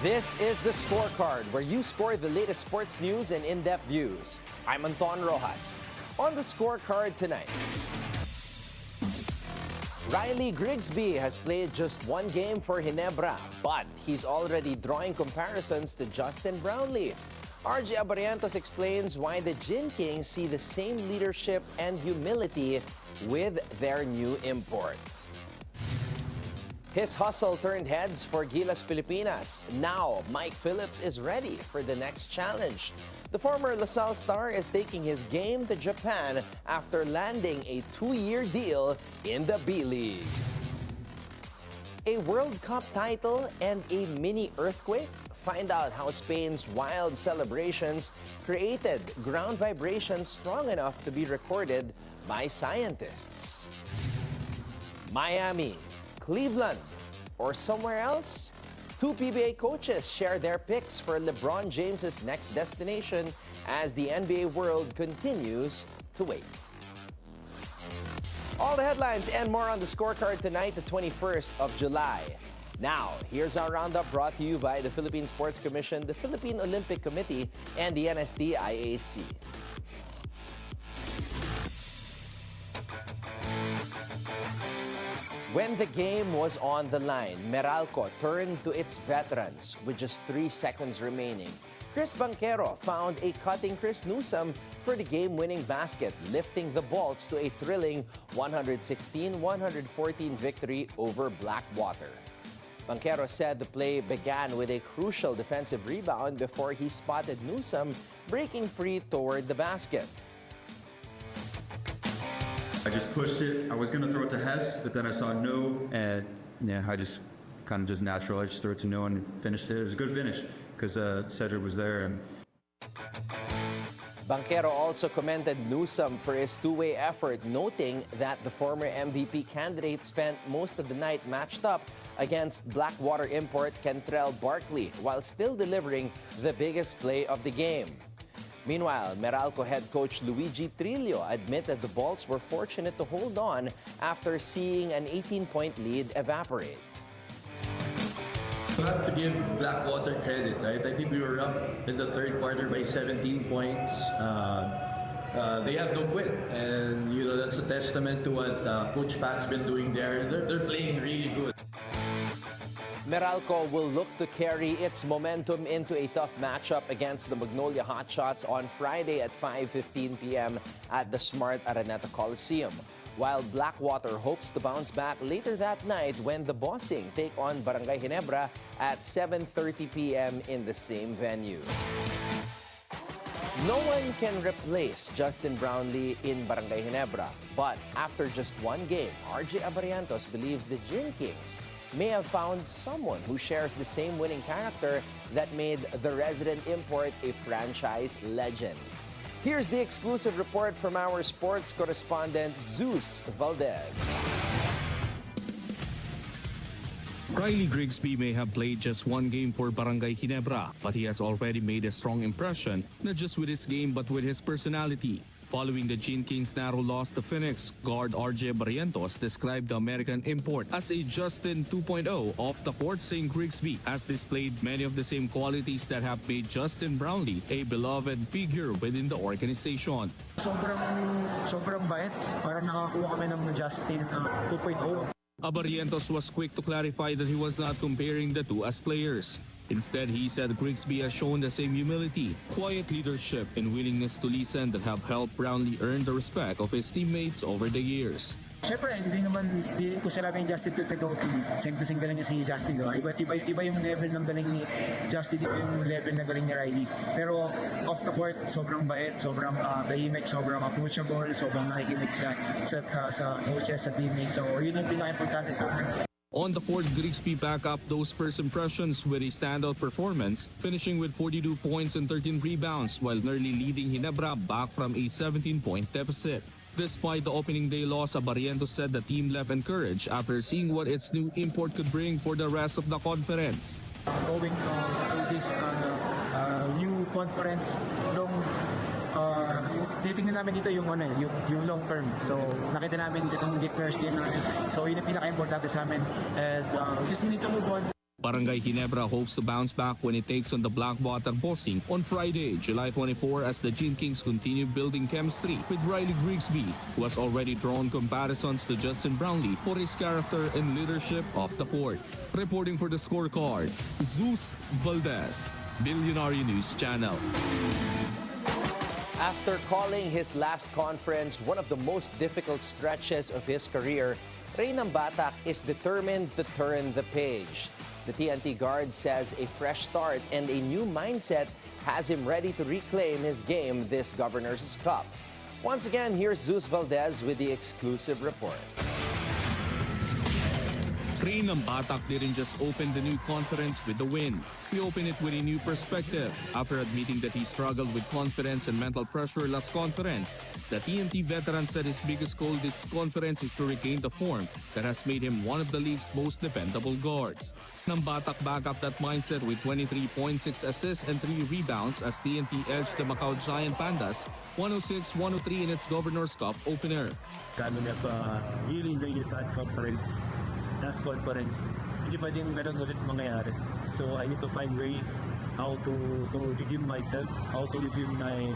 This is the Scorecard, where you score the latest sports news and in-depth views. I'm Anton Roxas. On the Scorecard tonight, Grigsby has played just one game for Ginebra, but he's already drawing comparisons to Justin Brownlee. Abarrientos explains why the Gin Kings see the same leadership and humility with their new import. His hustle turned heads for Gilas Pilipinas. Now, Phillips is ready for the next challenge. The former Salle star is taking his game to Japan after landing a 2-year deal in the B-League. A World Cup title and a mini earthquake? Find out how Spain's wild celebrations created ground vibrations strong enough to be recorded by scientists. Miami, Cleveland, or somewhere else? Two PBA coaches share their picks for LeBron James' next destination as the NBA world continues to wait. All the headlines and more on the Scorecard tonight, the 21st of July. Now, here's our roundup brought to you by the Philippine Sports Commission, the Philippine Olympic Committee, and the NSD-IAC. When the game was on the line, Meralco turned to its veterans with just 3 seconds remaining. Chris Banquero found a cutting Chris Newsome for the game-winning basket, lifting the Bolts to a thrilling 116-114 victory over Blackwater. Banquero said the play began with a crucial defensive rebound before he spotted Newsome breaking free toward the basket. I just pushed it. I was going to throw it to Hess, but then I saw no. And yeah, I just kind of just natural. I just threw it to no and finished it. It was a good finish because Cedric was there. And Banquero also commended Newsome for his two-way effort, noting that the former MVP candidate spent most of the night matched up against Blackwater import Kentrell Barkley while still delivering the biggest play of the game. Meanwhile, Meralco head coach Luigi Trillo admitted the Bolts were fortunate to hold on after seeing an 18-point lead evaporate. You have to give Blackwater credit, right? I think we were up in the third quarter by 17 points. They have no quit, and you know that's a testament to what Coach Pat's been doing there. They're playing really good. Meralco will look to carry its momentum into a tough matchup against the Magnolia Hotshots on Friday at 5:15 p.m. at the Smart Araneta Coliseum, while Blackwater hopes to bounce back later that night when the Bossing take on Barangay Ginebra at 7:30 p.m. in the same venue. No one can replace Justin Brownlee in Barangay Ginebra, but after just one game, Abarrientos believes the Gin Kings may have found someone who shares the same winning character that made the resident import a franchise legend. Here's the exclusive report from our sports correspondent, Zeus Valdez. Grigsby may have played just one game for Barangay Ginebra, but he has already made a strong impression, not just with his game but with his personality. Following the Gin Kings' narrow loss to Phoenix, guard Abarrientos described the American import as a Justin 2.0 off the court, saying Grigsby has displayed many of the same qualities that have made Justin Brownlee a beloved figure within the organization. Sobrang bait. Parang nakakuha kami ng Justin 2.0. Abarrientos was quick to clarify that he was not comparing the two as players. Instead, he said Grigsby has shown the same humility, quiet leadership, and willingness to listen that have helped Brownlee earn the respect of his teammates over the years. Siyempre, hindi ko sinabing Justin 2.0. Same galing niya si Justin. Iba yung level ng galing ni Justin, iba yung level ng galing ni Riley. Pero off the court, sobrang bait, sobrang tahimik, sobrang approachable, sobrang nakikinig sa coaches, sa teammates. So yun ang pinaka-importante sa amin. On the court, Grigsby backed up those first impressions with a standout performance, finishing with 42 points and 13 rebounds while nearly leading Ginebra back from a 17-point deficit. Despite the opening day loss, Abarrientos said the team left encouraged after seeing what its new import could bring for the rest of the conference. Going to this new conference, titingnan namin dito yung long term. So nakita namin itong first game namin. So yun ang pinaka-importante sa amin. And just we need to move on. Barangay Ginebra hopes to bounce back when it takes on the Blackwater Bossing on Friday, July 24, as the Gin Kings continue building chemistry with Riley Grigsby, who has already drawn comparisons to Justin Brownlee for his character and leadership off the court. Reporting for the Scorecard, Zeus Valdez, Bilyonaryo News Channel. After calling his last conference one of the most difficult stretches of his career, Ray Batak is determined to turn the page. The TNT guard says a fresh start and a new mindset has him ready to reclaim his game this Governor's Cup. Once again, here's Zeus Valdez with the exclusive report. Ray Batak didn't just open the new conference with the win. He opened it with a new perspective. After admitting that he struggled with confidence and mental pressure last conference, the TNT veteran said his biggest goal this conference is to regain the form that has made him one of the league's most dependable guards. Batak backed up that mindset with 23.6 assists and 3 rebounds as TNT edged the Macau Giant Pandas 106-103 in its Governor's Cup opener. Kami really that conference. Last conference, hindi pa din ganun ulit mangyayari. So I need to find ways how to redeem myself, how to redeem my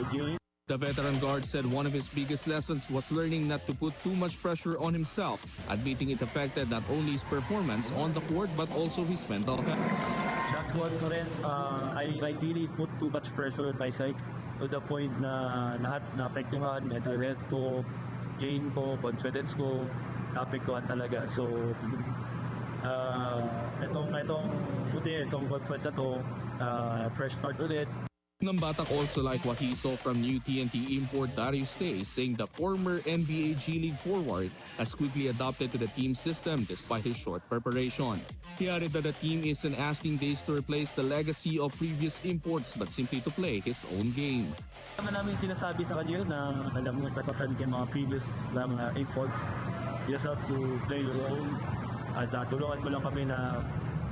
game. The veteran guard said one of his biggest lessons was learning not to put too much pressure on himself, admitting it affected not only his performance on the court but also his mental health. Last conference, I really put too much pressure on myself to the point na lahat naapektuhan, mental health ko, game ko, confidence ko, naapektuhan talaga. So, itong conference na to, fresh start ulit. Batak also liked what he saw from new TNT import Darius Tay, saying the former NBA G League forward has quickly adapted to the team system despite his short preparation. He added that the team isn't asking Days to replace the legacy of previous imports but simply to play his own game. Namin sinasabi sa kanila na alam mo tatatan kay mga previous na mga imports. You just have to play your own at tulungan mo lang kami na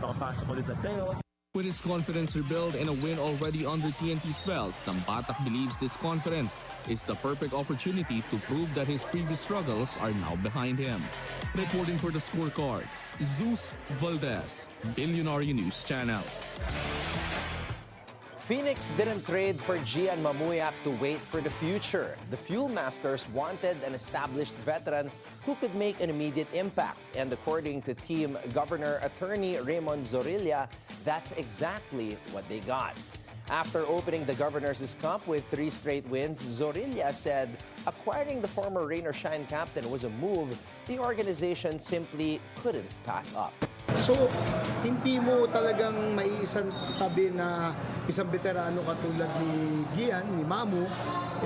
makapasok ulit sa playoffs. With his confidence rebuilt and a win already under TNT's belt, Batak believes this conference is the perfect opportunity to prove that his previous struggles are now behind him. Reporting for the Scorecard, Zeus Valdez, Bilyonaryo News Channel. Phoenix didn't trade for Gian Mamuyak to wait for the future. The Fuel Masters wanted an established veteran who could make an immediate impact. And according to team governor attorney Raymond Zorilla, that's exactly what they got. After opening the Governor's Cup with 3 straight wins, Zorilla said acquiring the former Rain or Shine captain was a move the organization simply couldn't pass up. So, hindi mo talagang maiisang tabi na isang veterano katulad ni Gian, ni Mamu,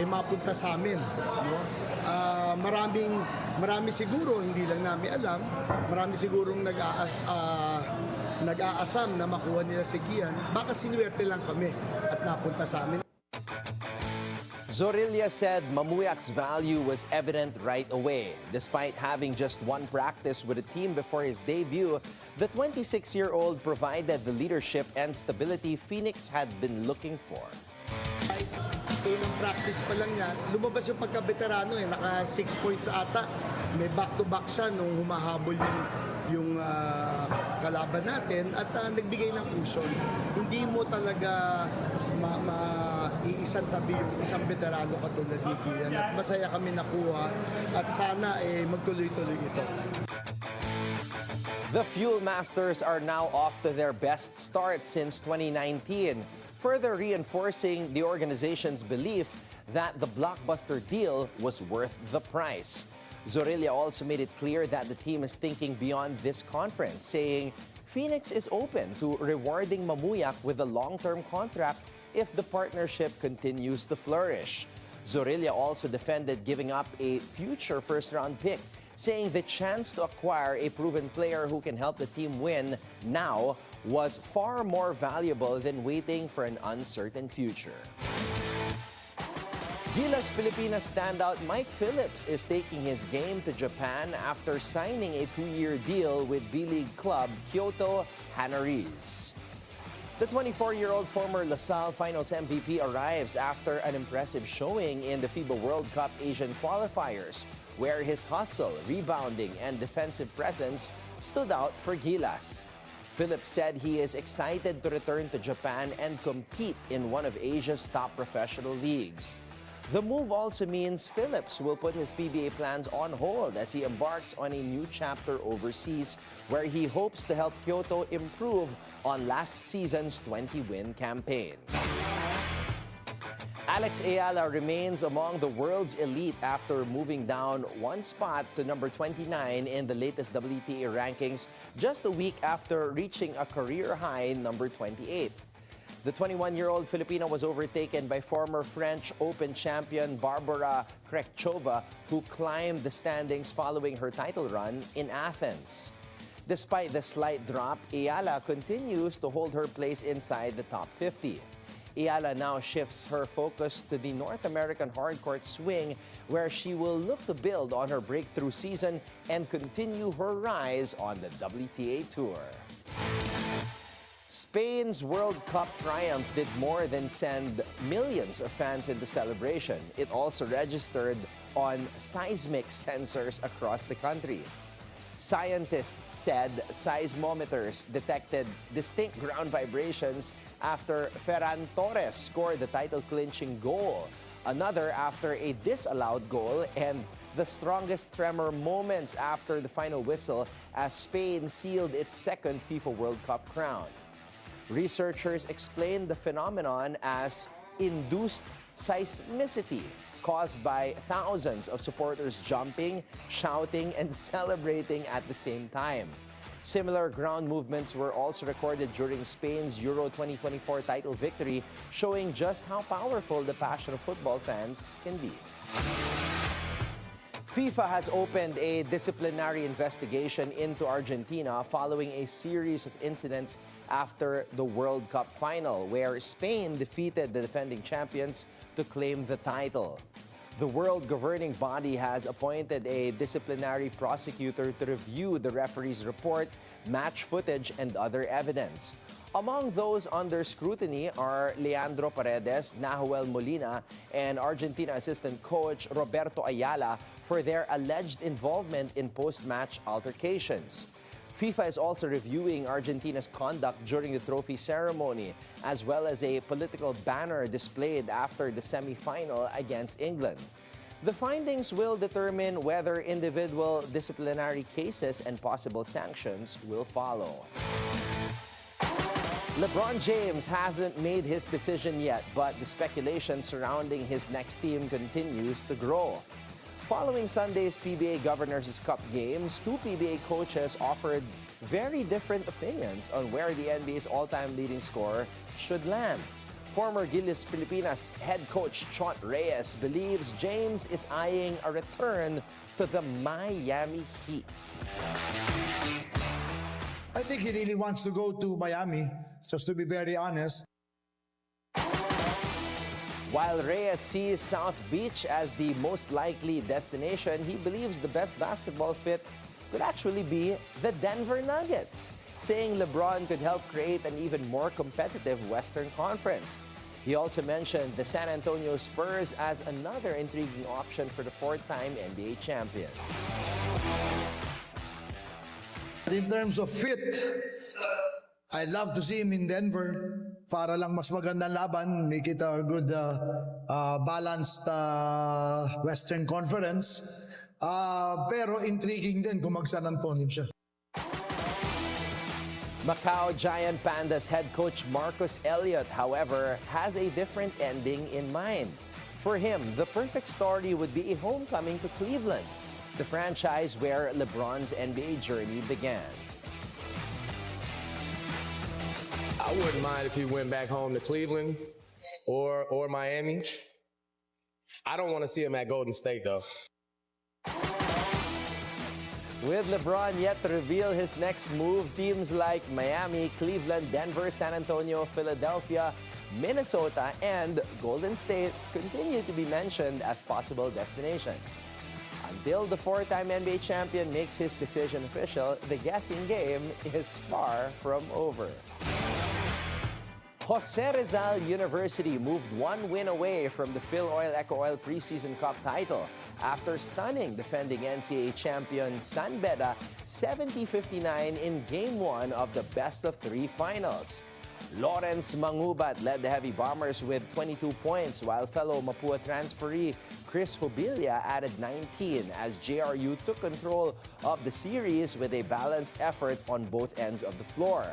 mapunta sa amin. No? Marami siguro, hindi lang namin alam, marami sigurong nag-aasam na makuha nila si Gian. Baka sinuwerte lang kami at napunta sa amin. Zorilla said Mamuyak's value was evident right away. Despite having just one practice with the team before his debut, the 26-year-old provided the leadership and stability Phoenix had been looking for. Unang practice pa lang niya, lumabas yung pagka-veterano naka 6 points ata. May back-to-back siya nung humahabol yung kalaban natin at nagbigay ng cushion. Hindi mo talaga iisang tabi yung isang veterano katulad ni Gian. At masaya kami nakuha at sana magtuloy-tuloy ito. The Fuel Masters are now off to their best start since 2019, further reinforcing the organization's belief that the blockbuster deal was worth the price. Zorilla also made it clear that the team is thinking beyond this conference, saying Phoenix is open to rewarding Mamuyak with a long-term contract if the partnership continues to flourish. Zorilla also defended giving up a future first-round pick, saying the chance to acquire a proven player who can help the team win now was far more valuable than waiting for an uncertain future. Gilas Pilipinas standout Mike Phillips is taking his game to Japan after signing a 2-year deal with B-League club Kyoto Hanarese. The 24-year-old former Salle Finals MVP arrives after an impressive showing in the FIBA World Cup Asian qualifiers, where his hustle, rebounding, and defensive presence stood out for Gilas. Phillips said he is excited to return to Japan and compete in one of Asia's top professional leagues. The move also means Phillips will put his PBA plans on hold as he embarks on a new chapter overseas, where he hopes to help Kyoto improve on last season's 20-win campaign. Alex Ayala remains among the world's elite after moving down one spot to number 29 in the latest WTA rankings just a week after reaching a career-high number 28. The 21-year-old Filipino was overtaken by former French Open champion Barbara Krejcikova, who climbed the standings following her title run in Athens. Despite the slight drop, Ayala continues to hold her place inside the top 50. Ayala now shifts her focus to the North American hardcourt swing, where she will look to build on her breakthrough season and continue her rise on the WTA Tour. Spain's World Cup triumph did more than send millions of fans into celebration. It also registered on seismic sensors across the country. Scientists said seismometers detected distinct ground vibrations after Ferran Torres scored the title-clinching goal, another after a disallowed goal, and the strongest tremor moments after the final whistle as Spain sealed its second FIFA World Cup crown. Researchers explained the phenomenon as induced seismicity, caused by thousands of supporters jumping, shouting, and celebrating at the same time. Similar ground movements were also recorded during Spain's Euro 2024 title victory, showing just how powerful the passion of football fans can be. FIFA has opened a disciplinary investigation into Argentina following a series of incidents after the World Cup final, where Spain defeated the defending champions to claim the title. The world governing body has appointed a disciplinary prosecutor to review the referee's report, match footage, and other evidence. Among those under scrutiny are Leandro Paredes, Nahuel Molina, and Argentina assistant coach Roberto Ayala for their alleged involvement in post-match altercations. FIFA is also reviewing Argentina's conduct during the trophy ceremony, as well as a political banner displayed after the semi-final against England. The findings will determine whether individual disciplinary cases and possible sanctions will follow. LeBron James hasn't made his decision yet, but the speculation surrounding his next team continues to grow. Following Sunday's PBA Governors' Cup games, two PBA coaches offered very different opinions on where the NBA's all-time leading scorer should land. Former Gilas Pilipinas head coach Chot Reyes believes James is eyeing a return to the Miami Heat. I think he really wants to go to Miami, just to be very honest. While Reyes sees South Beach as the most likely destination, he believes the best basketball fit could actually be the Denver Nuggets, saying LeBron could help create an even more competitive Western Conference. He also mentioned the San Antonio Spurs as another intriguing option for the fourth-time NBA champion. In terms of fit, I'd love to see him in Denver para lang mas magandang laban, make it a good balanced Western Conference. Pero intriguing din kung mag-San Antonio siya. Macau Giant Pandas head coach Marcus Elliott, however, has a different ending in mind. For him, the perfect story would be a homecoming to Cleveland, the franchise where LeBron's NBA journey began. I wouldn't mind if he went back home to Cleveland or Miami. I don't want to see him at Golden State, though. With LeBron yet to reveal his next move, teams like Miami, Cleveland, Denver, San Antonio, Philadelphia, Minnesota, and Golden State continue to be mentioned as possible destinations. Until the four-time NBA champion makes his decision official, the guessing game is far from over. Jose Rizal University moved one win away from the Phil Oil Eco Oil Preseason Cup title after stunning defending NCAA champion San Beda 70-59 in Game 1 of the best-of-3 finals. Lawrence Mangubat led the Heavy Bombers with 22 points, while fellow Mapua transferee Chris Hobilia added 19 as JRU took control of the series with a balanced effort on both ends of the floor.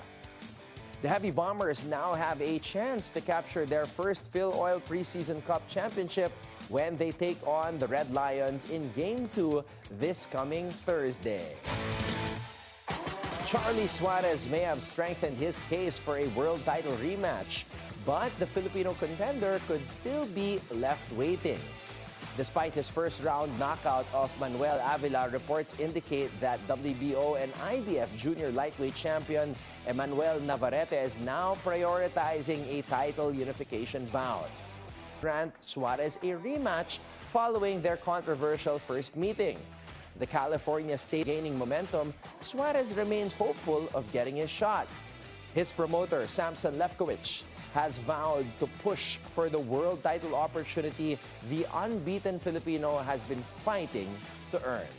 The Heavy Bombers now have a chance to capture their first Phil Oil Preseason Cup championship when they take on the Red Lions in Game 2 this coming Thursday. Charlie Suarez may have strengthened his case for a world title rematch, but the Filipino contender could still be left waiting. Despite his first-round knockout of Manuel Avila, reports indicate that WBO and IBF junior lightweight champion Emmanuel Navarrete is now prioritizing a title unification bout. Grant Suarez a rematch following their controversial first meeting. The California state gaining momentum, Suarez remains hopeful of getting his shot. His promoter, Samson Lefkowitz, has vowed to push for the world title opportunity the unbeaten Filipino has been fighting to earn.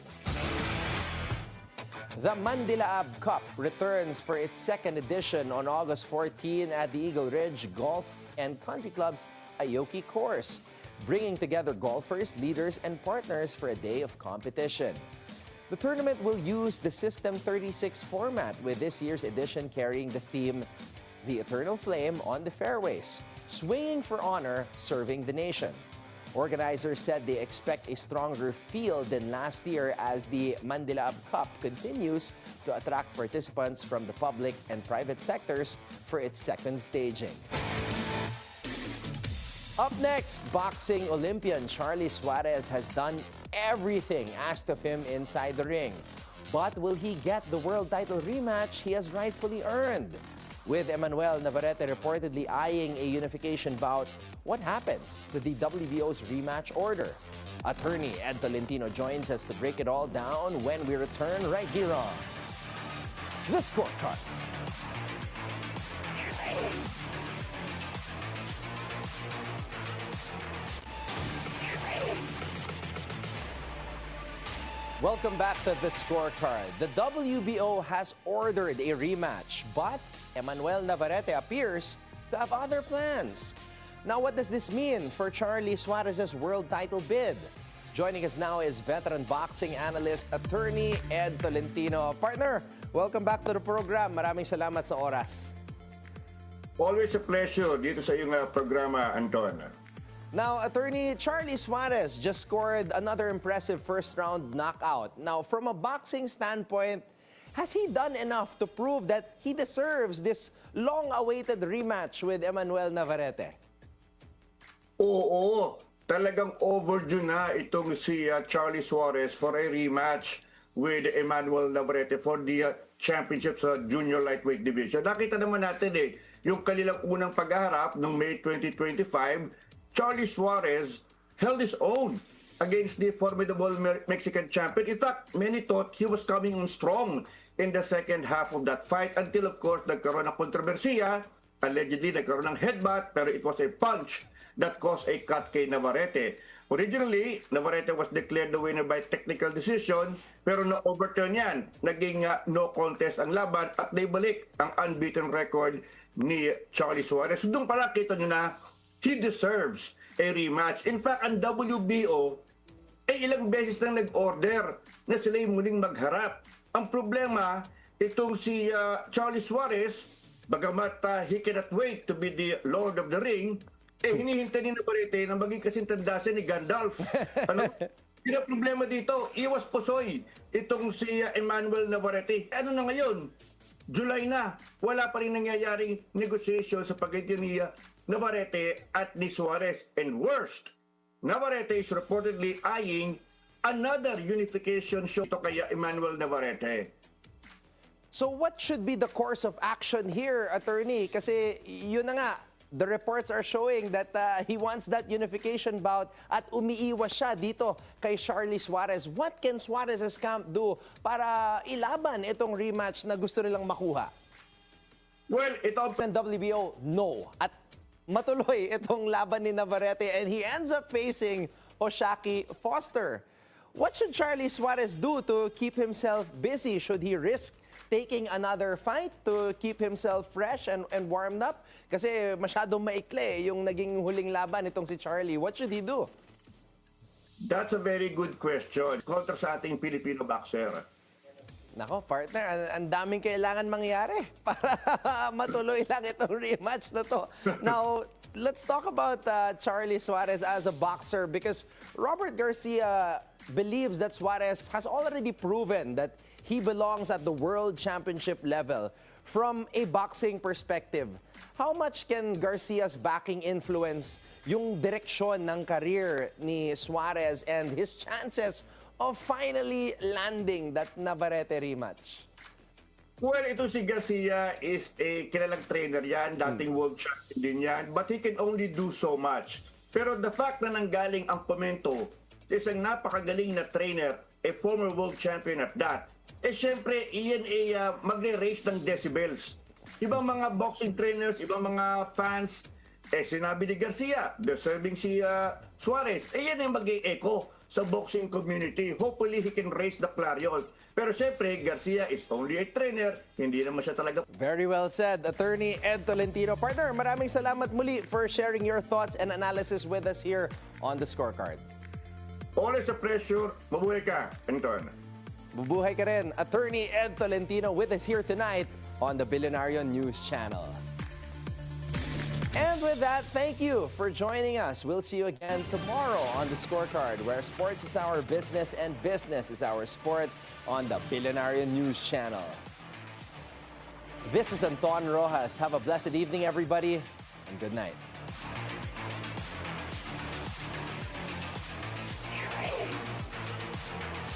The Mandilaab Cup returns for its second edition on August 14 at the Eagle Ridge Golf and Country Club's Aoki course, bringing together golfers, leaders, and partners for a day of competition. The tournament will use the System 36 format, with this year's edition carrying the theme The Eternal Flame on the Fairways, swinging for honor, serving the nation. Organizers said they expect a stronger field than last year as the Mandilaab Cup continues to attract participants from the public and private sectors for its second staging. Up next, boxing Olympian Charlie Suarez has done everything asked of him inside the ring. But will he get the world title rematch he has rightfully earned? With Emmanuel Navarrete reportedly eyeing a unification bout, what happens to the WBO's rematch order? Attorney Ed Tolentino joins us to break it all down when we return right here on The Scorecard. Welcome back to The Scorecard. The WBO has ordered a rematch, but Emmanuel Navarrete appears to have other plans. Now, what does this mean for Charlie Suarez's world title bid? Joining us now is veteran boxing analyst, attorney Ed Tolentino. Partner, welcome back to the program. Maraming salamat sa oras. Always a pleasure dito sa iyong programa, Anton. Now, attorney, Charlie Suarez just scored another impressive first-round knockout. Now, from a boxing standpoint, has he done enough to prove that he deserves this long-awaited rematch with Emmanuel Navarrete? Oo, talagang overdue na itong si Charlie Suarez for a rematch with Emmanuel Navarrete for the championship sa junior lightweight division. Nakita naman natin yung kanilang unang pagharap noong May 2025, Charlie Suarez held his own against the formidable Mexican champion. In fact, many thought he was coming on strong in the second half of that fight until, of course, nagkaroon ng kontrobersiya. Allegedly, nagkaroon ng headbutt, pero it was a punch that caused a cut kay Navarrete. Originally, Navarrete was declared the winner by technical decision, pero na-overturn yan. Naging no contest ang laban at naibalik ang unbeaten record ni Charlie Suarez. So doon pala kita nyo na he deserves a rematch. In fact, ang WBO ay ilang beses nang nag-order na sila yung muling magharap. Ang problema, itong si Charlie Suarez, bagamat he cannot wait to be the Lord of the Ring, hinihintay ni Navarrete na maging kasintandasan ni Gandalf. Ano? Yung problema dito, iwas pusoy itong si Emmanuel Navarrete. Ano na ngayon? July na, wala pa rin nangyayaring negotiation sa pagitan ni Navarrete at ni Suarez. And worst, Navarrete is reportedly eyeing another unification show to kay Emmanuel Navarrete. So what should be the course of action here, attorney? Kasi yun na nga, the reports are showing that he wants that unification bout at umiiwas siya dito kay Charlie Suarez. What can Suarez's camp do para ilaban itong rematch na gusto nilang makuha? Well, ito ang ng WBO, no. At matuloy itong laban ni Navarrete and he ends up facing Oshaki Foster. What should Charlie Suarez do to keep himself busy? Should he risk taking another fight to keep himself fresh and warmed up? Kasi masyadong maikli yung naging huling laban itong si Charlie. What should he do? That's a very good question. Kontra sa ating Filipino boxer. Nako, partner, ang daming kailangan mangyari para matuloy lang itong rematch na to. Now, let's talk about Charlie Suarez as a boxer because Robert Garcia believes that Suarez has already proven that he belongs at the world championship level from a boxing perspective. How much can Garcia's backing influence yung direksyon ng career ni Suarez and his chances of finally landing that Navarrete rematch? Well, ito si Garcia is a kilalang trainer yan, dating world champion din yan, but he can only do so much. Pero the fact na nanggaling ang komento, isang napakagaling na trainer, a former world champion at that, syempre, iyan ay magre-raise ng decibels. Ibang mga boxing trainers, ibang mga fans, sinabi ni Garcia, deserving si Suarez, yan ay mag-e-echo sa boxing community. Hopefully, he can raise the clarion. Pero syempre, Garcia is only a trainer. Hindi naman siya talaga. Very well said, Attorney Ed Tolentino. Partner, maraming salamat muli for sharing your thoughts and analysis with us here on The Scorecard. Always a pleasure. Mabuhay ka, Anton. Bubuhay ka rin, Attorney Ed Tolentino with us here tonight on the Bilyonaryo News Channel. And with that, thank you for joining us. We'll see you again tomorrow on The Scorecard, where sports is our business and business is our sport on the Bilyonaryo News Channel. This is Anton Roxas. Have a blessed evening, everybody, and good night.